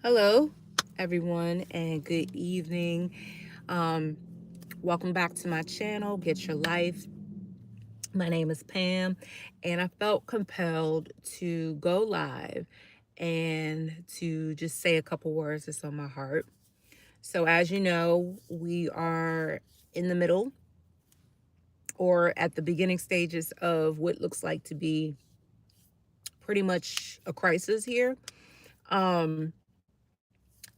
Hello, everyone, and good evening. Um, Welcome back to my channel, Get Your Life. My name is Pam, and I felt compelled to go live and to just say a couple words that's on my heart. So, as you know, we are in the middle or at the beginning stages of what looks like to be pretty much a crisis here. Um,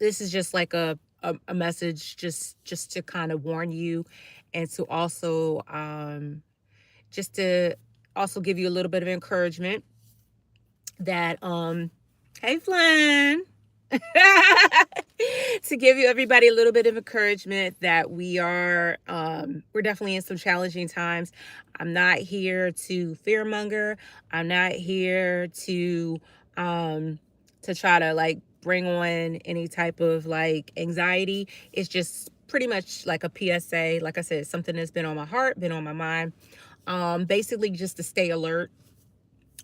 this is just like a message just to kind of warn you and to also just to also give you a little bit of encouragement that hey Flynn to give you everybody a little bit of encouragement that we're definitely in some challenging times. I'm not here to fearmonger. I'm not here um to try to like bring on any type of like anxiety. It's just pretty much like a PSA. Like I said, something that's been on my heart, been on my mind. Basically just to stay alert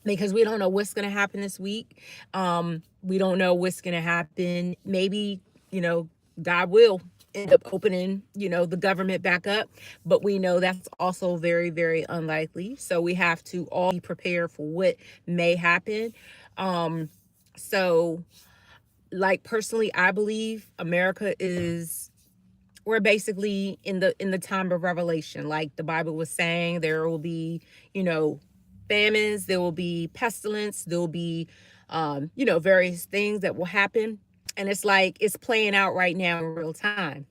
because we don't know what's going to happen this week. We don't know what's going to happen. Maybe, God will end up opening, the government back up, but we know that's also very, very unlikely. So we have to all be prepared for what may happen. Um, so, like personally, I believe America is we're basically in the time of revelation. Like the Bible was saying, there will be, you know, famines, there will be pestilence, there will be various things that will happen. And it's like it's playing out right now in real time.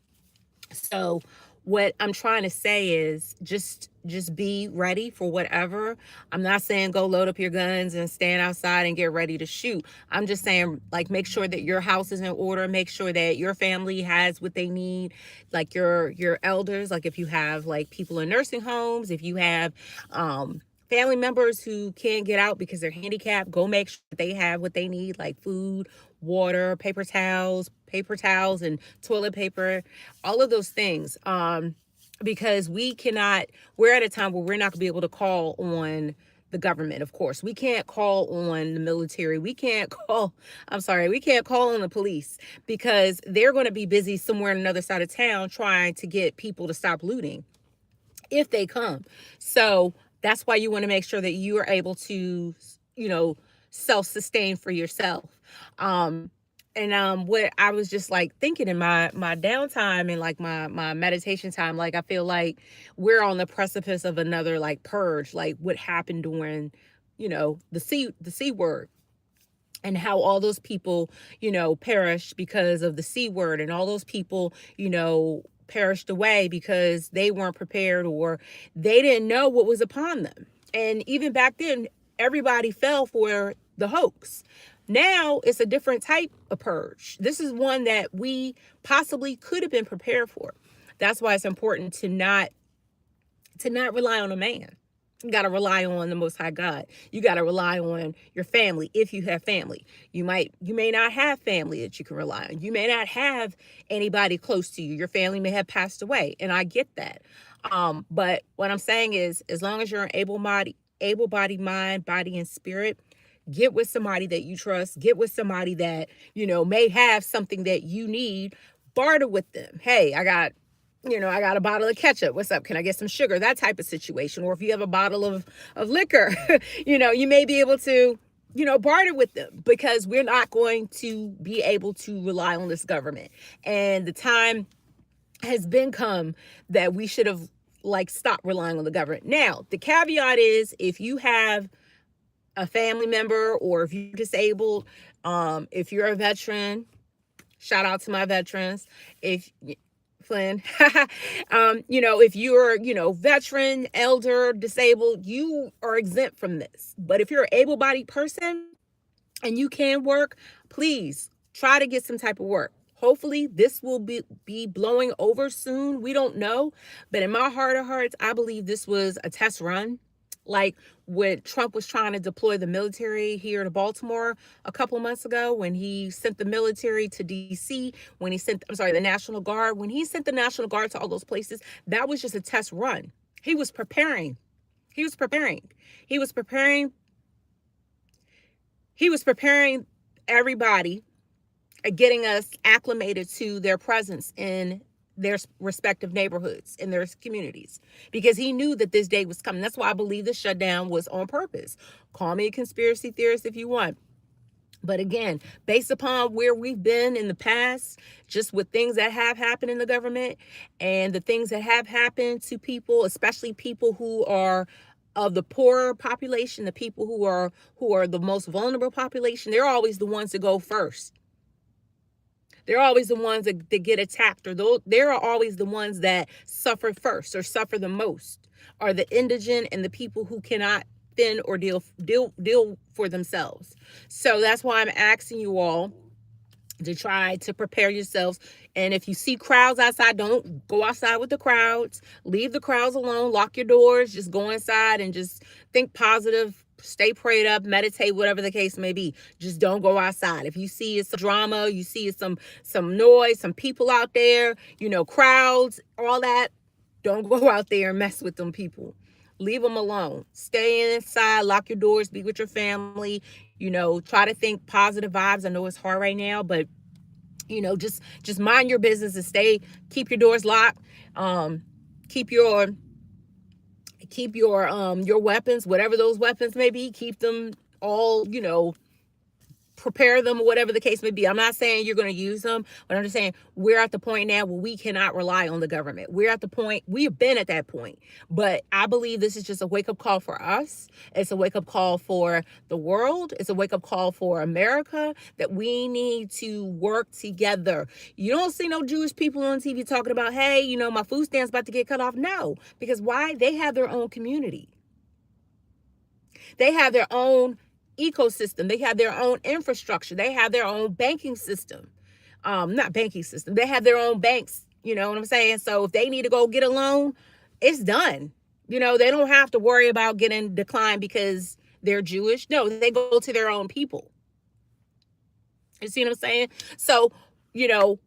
So what I'm trying to say is just be ready for whatever. I'm not saying go load up your guns and stand outside and get ready to shoot. I'm just saying like make sure that your house is in order, make sure that your family has what they need, like your elders, like if you have like people in nursing homes, if you have family members who can't get out because they're handicapped, go make sure that they have what they need, like food, water, paper towels and toilet paper, all of those things. Because we're at a time where we're not gonna be able to call on the government. Of course, we can't call on the military. We can't call on the police because they're going to be busy somewhere in another side of town trying to get people to stop looting if they come. So that's why you want to make sure that you are able to, you know, self-sustain for yourself. Um, and what I was just like thinking in my downtime and like my meditation time, like I feel like we're on the precipice of another like purge, like what happened during, the C word, and how all those people, perished because of the C word, and all those people, perished away because they weren't prepared or they didn't know what was upon them. And even back then, everybody fell for the hoax. Now it's a different type of purge. This is one that we possibly could have been prepared for. That's why it's important to not rely on a man. You got to rely on the most high God. You got to rely on your family if you have family. You may not have family that you can rely on. You may not have anybody close to you. Your family may have passed away, and I get that. But what I'm saying is as long as you're an able-bodied mind, body and spirit, get with somebody that you trust, get with somebody that, may have something that you need, barter with them. Hey, I got a bottle of ketchup. What's up? Can I get some sugar? That type of situation. Or if you have a bottle of liquor, you may be able to, barter with them because we're not going to be able to rely on this government. And the time has been come that we should have like stopped relying on the government. Now, the caveat is if you have a family member or if you're disabled, if you're a veteran, shout out to my veterans. If Flynn, if you're, veteran, elder, disabled, you are exempt from this. But if you're an able-bodied person and you can work, please try to get some type of work. Hopefully this will be blowing over soon. We don't know. But in my heart of hearts, I believe this was a test run. Like when Trump was trying to deploy the military here to Baltimore a couple of months ago, when he sent the military to DC, the National Guard, when he sent the National Guard to all those places, that was just a test run. He was preparing. He was preparing. He was preparing. He was preparing everybody getting us acclimated to their presence in their respective neighborhoods, in their communities, because he knew that this day was coming. That's why I believe the shutdown was on purpose. Call me a conspiracy theorist if you want. But again, based upon where we've been in the past, just with things that have happened in the government and the things that have happened to people, especially people who are of the poorer population, the people who are the most vulnerable population, they're always the ones that go first. They're always the ones that get attacked, or they're always the ones that suffer first or suffer the most, are the indigent and the people who cannot fend or deal for themselves. So that's why I'm asking you all to try to prepare yourselves. And if you see crowds outside, don't go outside with the crowds. Leave the crowds alone. Lock your doors. Just go inside and just think positive. Stay prayed up, meditate, whatever the case may be. Just don't go outside. If you see some drama, you see some noise, some people out there, crowds, all that, don't go out there and mess with them people. Leave them alone. Stay inside, lock your doors, be with your family, try to think positive vibes. I know it's hard right now, but just mind your business and keep your doors locked. Keep your weapons, whatever those weapons may be, keep them all, prepare them, whatever the case may be. I'm not saying you're going to use them, but I'm just saying we're at the point now where we cannot rely on the government. We're at the point, we've been at that point, but I believe this is just a wake-up call for us. It's a wake-up call for the world. It's a wake-up call for America, that we need to work together. You don't see no Jewish people on TV talking about, hey, my food stand's about to get cut off. No, because why? They have their own community. They have their own ecosystem. They have their own infrastructure. They have their own banking system. Not banking system. They have their own banks. You know what I'm saying? So if they need to go get a loan, it's done. They don't have to worry about getting declined because they're Jewish. No, they go to their own people. You see what I'm saying? So,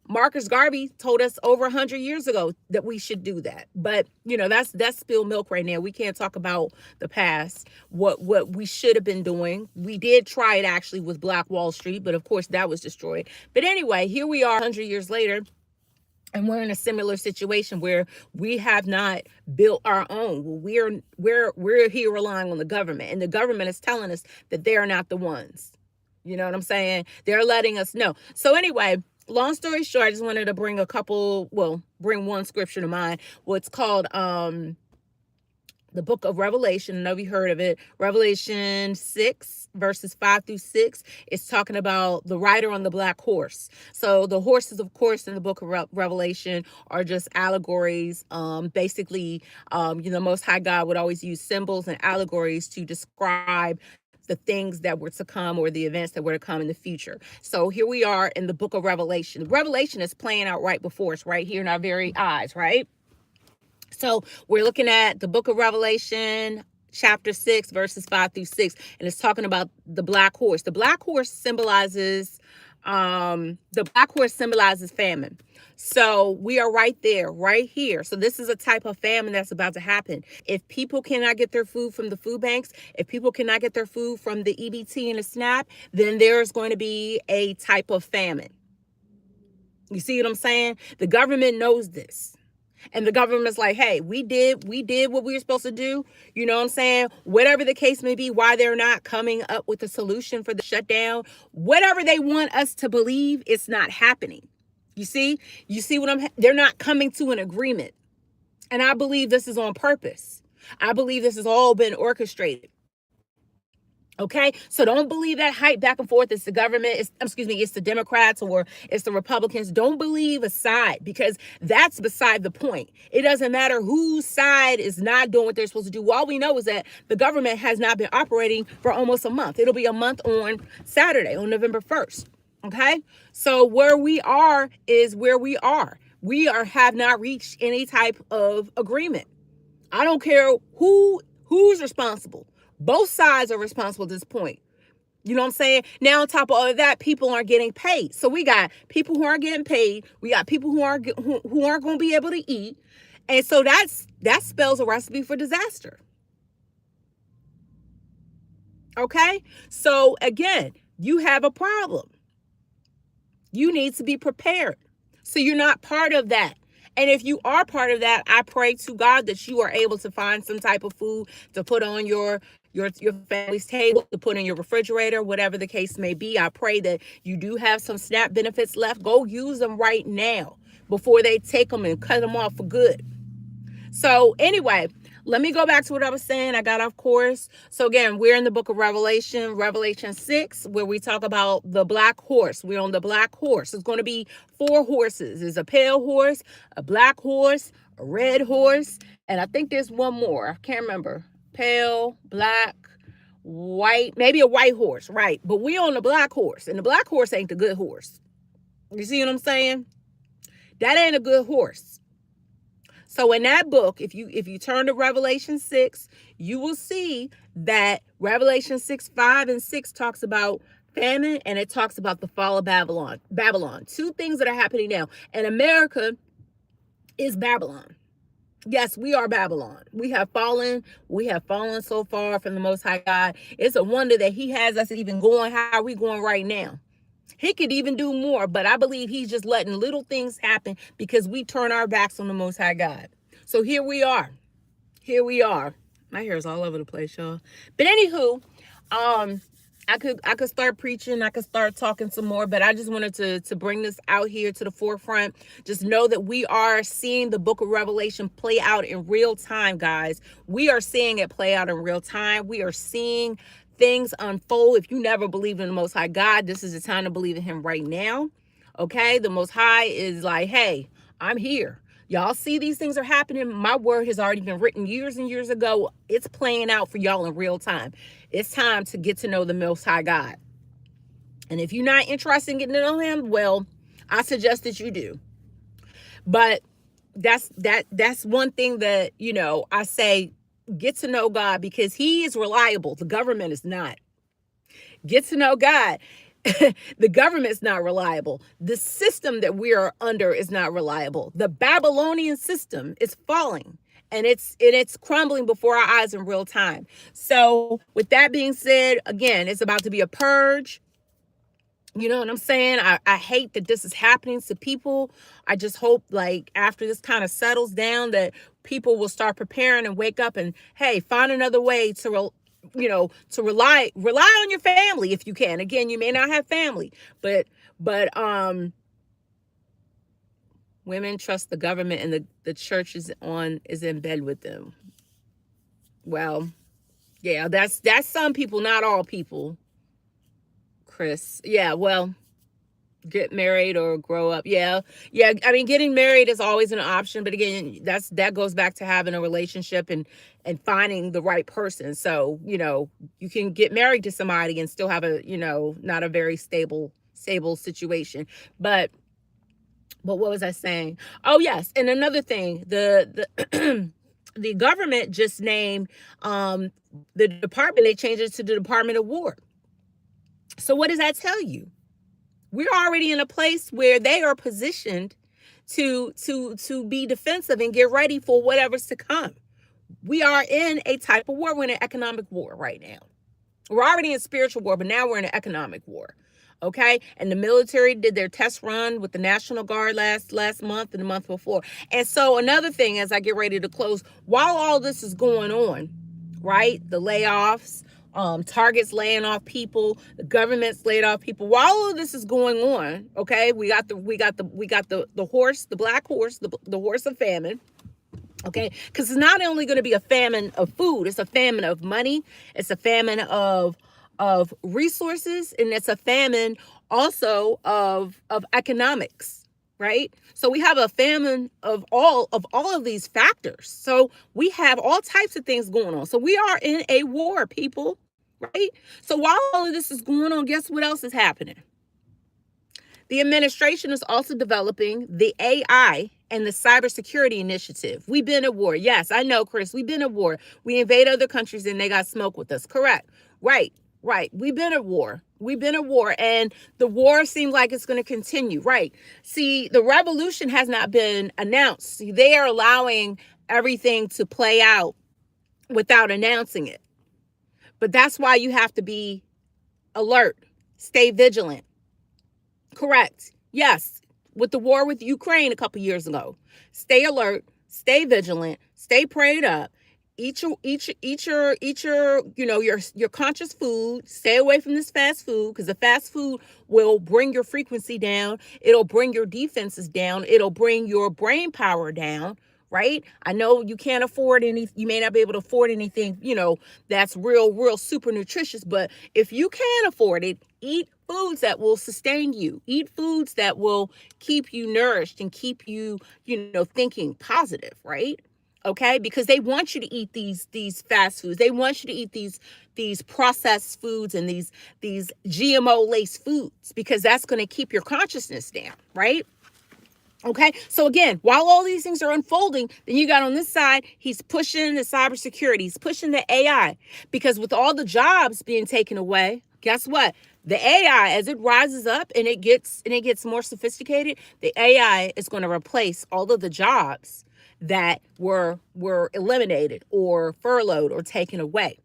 Marcus Garvey told us over 100 years ago that we should do that. But, that's spilled milk right now. We can't talk about the past, what we should have been doing. We did try it actually with Black Wall Street, but of course that was destroyed. But anyway, here we are 100 years later. And we're in a similar situation where we have not built our own. We're here relying on the government, and the government is telling us that they're not the ones. You know what I'm saying? They're letting us know. So anyway, long story short, I just wanted to bring bring one scripture to mind. What's called the book of Revelation. I know you heard of it. Revelation 6, verses 5 through 6. It's talking about the rider on the black horse. So the horses, of course, in the book of Revelation are just allegories. Basically, Most High God would always use symbols and allegories to describe the things that were to come, or the events that were to come in the future. So here we are in the book of Revelation. Revelation is playing out right before us, right here in our very eyes, right? So we're looking at the book of Revelation, chapter 6, verses 5 through 6, and it's talking about the black horse. The black horse symbolizes famine. So we are right there, right here. So this is a type of famine that's about to happen. If people cannot get their food from the food banks, if people cannot get their food from the EBT and the SNAP, then there's going to be a type of famine. You see what I'm saying? The government knows this. And the government's like, hey, we did what we were supposed to do. You know what I'm saying? Whatever the case may be, why they're not coming up with a solution for the shutdown, whatever they want us to believe, it's not happening. You see they're not coming to an agreement. And I believe this is on purpose. I believe this has all been orchestrated. Okay, so don't believe that hype back and forth. It's the government, it's the Democrats or it's the Republicans. Don't believe a side, because that's beside the point. It doesn't matter whose side is not doing what they're supposed to do. All we know is that the government has not been operating for almost a month. It'll be a month on Saturday, on November 1st. Okay, so where we are is where we are. Have not reached any type of agreement. I don't care who's responsible. Both sides are responsible at this point. You know what I'm saying? Now, on top of all of that, people aren't getting paid. So we got people who aren't getting paid. We got people who aren't going to be able to eat. And so that spells a recipe for disaster. Okay? So again, you have a problem. You need to be prepared. So you're not part of that. And if you are part of that, I pray to God that you are able to find some type of food to put on your family's table, to put in your refrigerator, whatever the case may be. I pray that you do have some SNAP benefits left. Go use them right now before they take them and cut them off for good. So anyway, let me go back to what I was saying. I got off course. So again, we're in the book of Revelation, Revelation 6, where we talk about the black horse. We're on the black horse. It's going to be 4 horses. There's a pale horse, a black horse, a red horse, and I think there's one more. I can't remember. Pale, black, white, maybe a white horse, right? But we're on the black horse, and the black horse ain't the good horse. You see what I'm saying? That ain't a good horse. So in that book, if you turn to Revelation 6, you will see that Revelation 6, 5, and 6 talks about famine, and it talks about the fall of Babylon. Babylon. 2 things that are happening now. And America is Babylon. Yes, we are Babylon. We have fallen. We have fallen so far from the Most High God. It's a wonder that he has us even going how are we going right now. He could even do more, but I believe he's just letting little things happen because we turn our backs on the Most High God. So here we are. Here we are. My hair is all over the place, y'all. But anywho, I could start preaching. I could start talking some more, but I just wanted to bring this out here to the forefront. Just know that we are seeing the book of Revelation play out in real time, guys. We are seeing it play out in real time. We are seeing things unfold. If you never believed in the Most High God, this is the time to believe in him right now. Okay? The Most High is like, hey, I'm here. Y'all see these things are happening. My word has already been written years and years ago. It's playing out for y'all in real time. It's time to get to know the Most High God. And if you're not interested in getting to know him, well, I suggest that you do. But that's one thing that, I say, get to know God because he is reliable. The government is not. Get to know God. The government's not reliable. The system that we are under is not reliable. The Babylonian system is falling and it's crumbling before our eyes in real time. So with that being said, again, it's about to be a purge. You know what I'm saying? I hate that this is happening to people. I just hope like after this kind of settles down that people will start preparing and wake up and, hey, find another way to rely on your family if you can. Again, you may not have family, but women trust the government and the church is in bed with them. Well, yeah, that's some people, not all people. Chris. Yeah, well, get married or grow up. Yeah. I mean, getting married is always an option, but again, that goes back to having a relationship and finding the right person. So you can get married to somebody and still have a not a very stable situation. But what was I saying? Oh yes, and another thing, the the government just named the department. They changed it to the Department of War. So what does that tell you? We're already in a place where they are positioned to be defensive and get ready for whatever's to come. We are in a type of war. We're in an economic war right now. We're already in spiritual war, but now we're in an economic war. Okay. And the military did their test run with the National Guard last month and the month before. And so another thing, as I get ready to close, while all this is going on, right? The layoffs, Target's laying off people, the government's laid off people. While all of this is going on, okay, we got the horse, the black horse, the horse of famine. Okay, because it's not only going to be a famine of food, it's a famine of money, it's a famine of resources, and it's a famine also of economics, right? So we have a famine of all of these factors. So we have all types of things going on. So we are in a war, people, right? So while all of this is going on, guess what else is happening? The administration is also developing the AI and the cybersecurity initiative. We've been at war. Yes, I know, Chris. We've been at war. We invade other countries and they got smoke with us. Correct. Right. We've been at war. And the war seems like it's going to continue. Right. See, the revolution has not been announced. See, they are allowing everything to play out without announcing it. But that's why you have to be alert. Stay vigilant. Correct. Yes, with the war with Ukraine a couple years ago. Stay alert, stay vigilant, stay prayed up. Eat your your conscious food. Stay away from this fast food, because the fast food will bring your frequency down. It'll bring your defenses down. It'll bring your brain power down. Right? I know you can't afford any. You may not be able to afford anything. That's real super nutritious. But if you can afford it, eat foods that will sustain you. Eat foods that will keep you nourished and keep you, thinking positive, right? Okay? Because they want you to eat these fast foods. They want you to eat these processed foods and these GMO laced foods, because that's going to keep your consciousness down, right? Okay, so again, while all these things are unfolding, then you got on this side, he's pushing the cybersecurity, he's pushing the AI, because with all the jobs being taken away, guess what? The AI, as it rises up and it gets more sophisticated, the AI is going to replace all of the jobs that were eliminated or furloughed or taken away.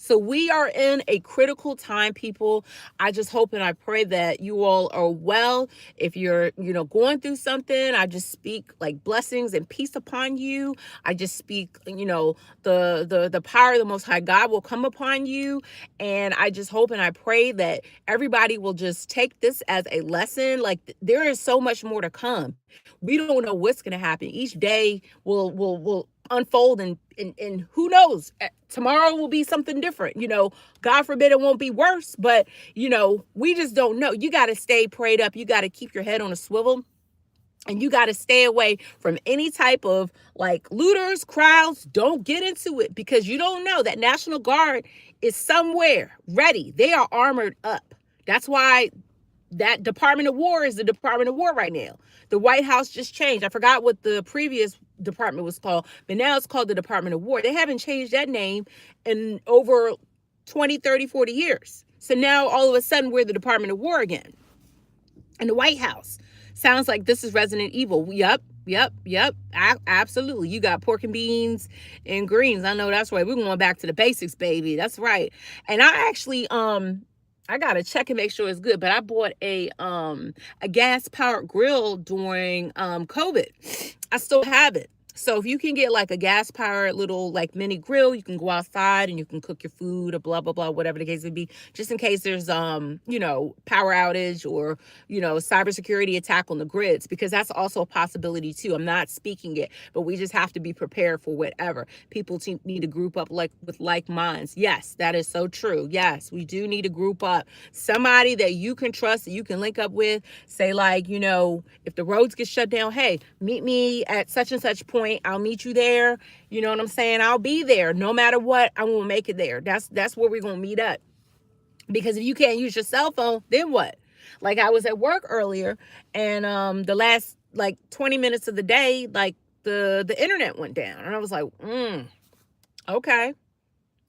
So we are in a critical time, people. I just hope and I pray that you all are well. If you're, going through something, I just speak like blessings and peace upon you. I just speak, the power of the Most High God will come upon you. And I just hope and I pray that everybody will just take this as a lesson. Like, there is so much more to come. We don't know what's going to happen. Each day will unfold, and who knows, tomorrow will be something different. God forbid it won't be worse, but we just don't know. You got to stay prayed up. You got to keep your head on a swivel, and you got to stay away from any type of like looters, crowds. Don't get into it, because you don't know. That National Guard is somewhere ready. They are armored up. That's why that Department of War is the Department of War right now. The White House just changed. I forgot what the previous department was called, but now it's called the Department of War. They haven't changed that name in over 20, 30, 40 years. So now all of a sudden we're the Department of War again. And the White House sounds like this is Resident Evil. Yep. Absolutely. You got pork and beans and greens. I know that's right. We're going back to the basics, baby. That's right. And I actually, I gotta check and make sure it's good, but I bought a gas powered grill during COVID. I still have it. So if you can get like a gas powered little like mini grill, you can go outside and you can cook your food or blah blah blah, whatever the case may be, just in case there's power outage or cybersecurity attack on the grids, because that's also a possibility too. I'm not speaking it, but we just have to be prepared for whatever. People need to group up with like minds. Yes, that is so true. Yes, we do need to group up. Somebody that you can trust, that you can link up with. Say like, if the roads get shut down, hey, meet me at such and such point. I'll meet you there. You know what I'm saying? I'll be there. No matter what, I will make it there. That's where we're going to meet up. Because if you can't use your cell phone, then what? Like, I was at work earlier, and the last like 20 minutes of the day, like the internet went down. And I was like, okay.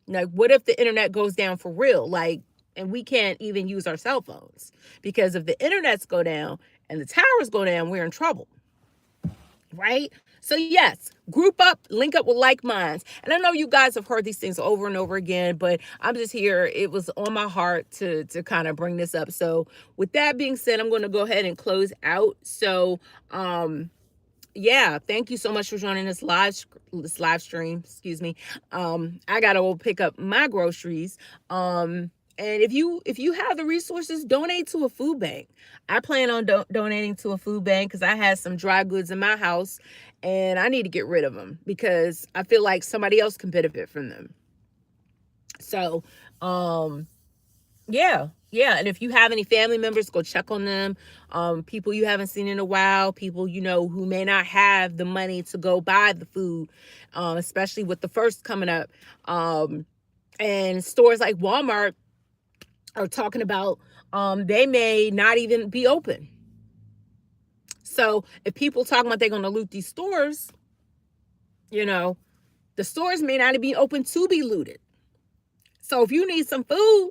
Like, what if the internet goes down for real? Like, and we can't even use our cell phones, because if the internets go down and the towers go down, we're in trouble. Right? So yes, group up, link up with like minds. And I know you guys have heard these things over and over again, but I'm just here. It was on my heart to kind of bring this up. So with that being said, I'm going to go ahead and close out. So, yeah, thank you so much for joining this live stream. Excuse me. I got to go pick up my groceries. And if you have the resources, donate to a food bank. I plan on donating to a food bank, because I had some dry goods in my house and I need to get rid of them, because I feel like somebody else can benefit from them. So, yeah. And if you have any family members, go check on them. People you haven't seen in a while, people who may not have the money to go buy the food, especially with the first coming up. And stores like Walmart are talking about they may not even be open. So if people talking about they're going to loot these stores, the stores may not be open to be looted. So if you need some food,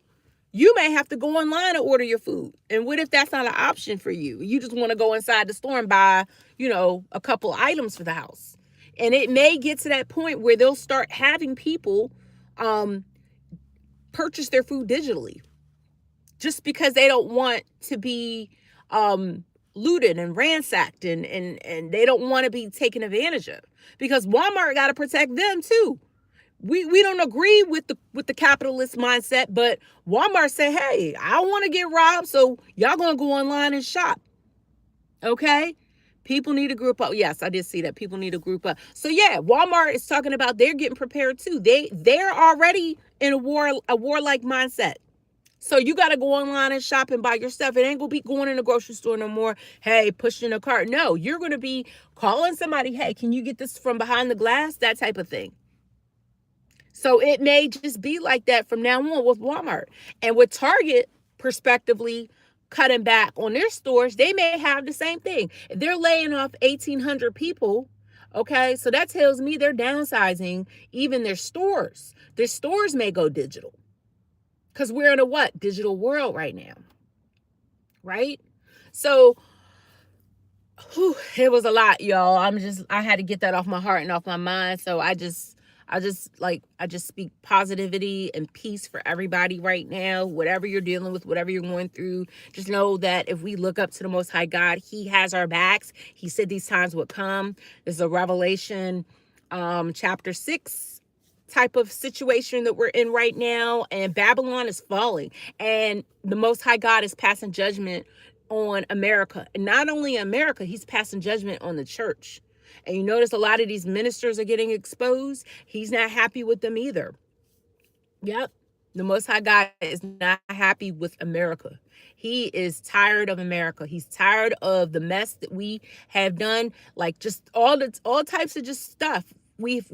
you may have to go online and order your food. And what if that's not an option for you? You just want to go inside the store and buy, a couple items for the house. And it may get to that point where they'll start having people purchase their food digitally, just because they don't want to be looted and ransacked, and they don't want to be taken advantage of, because Walmart got to protect them too. We don't agree with the capitalist mindset, but Walmart said, hey, I want to get robbed, so y'all gonna go online and shop. Okay, people need to group up. Yes, I did see that. People need to group up. So yeah, Walmart is talking about they're getting prepared too. They're already in a warlike mindset. So you got to go online and shop and buy your stuff. It ain't gonna be going in the grocery store no more. Hey, pushing a cart. No, you're gonna be calling somebody. Hey, can you get this from behind the glass? That type of thing. So it may just be like that from now on with Walmart. And with Target, prospectively cutting back on their stores, they may have the same thing. If they're laying off 1,800 people, okay, so that tells me they're downsizing even their stores. Their stores may go digital, because we're in a what? Digital world right now, right? So it was a lot, y'all. I had to get that off my heart and off my mind. So I just speak positivity and peace for everybody right now. Whatever you're dealing with, whatever you're going through, just know that if we look up to the Most High God, He has our backs. He said these times would come. There's a Revelation chapter 6 type of situation that we're in right now, and Babylon is falling, and the Most High God is passing judgment on America. And not only America, He's passing judgment on the church. And you notice a lot of these ministers are getting exposed. He's not happy with them either. Yep. The Most High God is not happy with America. He is tired of America. He's tired of the mess that we have done, like just all types of just stuff. We've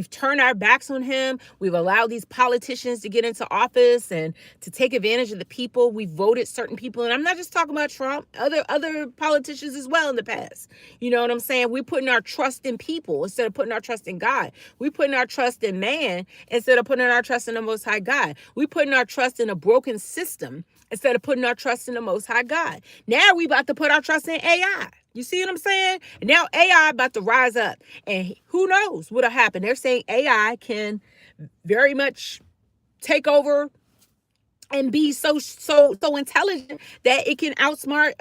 turned our backs on him. We've allowed these politicians to get into office and to take advantage of the people. We've voted certain people, and I'm not just talking about Trump, other politicians as well in the past. You know what I'm saying? We're putting our trust in people instead of putting our trust in God. We're putting our trust in man instead of putting our trust in the Most High God. We're putting our trust in a broken system instead of putting our trust in the Most High God. Now we about to put our trust in AI. You see what I'm saying? And now AI about to rise up, and who knows what'll happen. They're saying AI can very much take over and be so intelligent that it can outsmart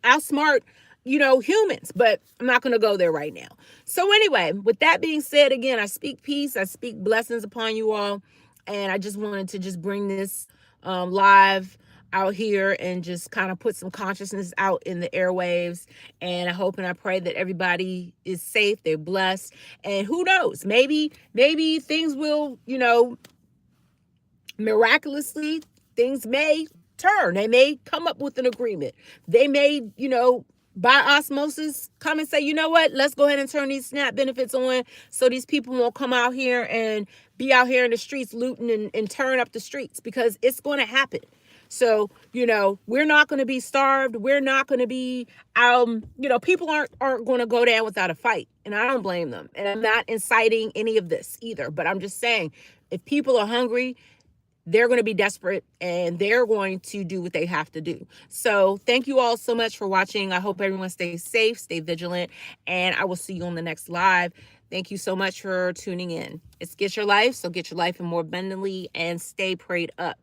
outsmart humans. But I'm not going to go there right now. So anyway, with that being said, again, I speak peace, I speak blessings upon you all, and I just wanted to just bring this live out here and just kind of put some consciousness out in the airwaves. And I hope and I pray that everybody is safe, they're blessed, and who knows, maybe things will, miraculously, things may turn. They may come up with an agreement. They may, by osmosis, come and say, you know what, let's go ahead and turn these SNAP benefits on so these people won't come out here and be out here in the streets looting and tearing up the streets, because it's going to happen. So, we're not going to be starved. We're not going to be, people aren't going to go down without a fight. And I don't blame them. And I'm not inciting any of this either. But I'm just saying, if people are hungry, they're going to be desperate and they're going to do what they have to do. So thank you all so much for watching. I hope everyone stays safe, stay vigilant, and I will see you on the next live. Thank you so much for tuning in. It's Get Your Life, so get your life in more abundantly and stay prayed up.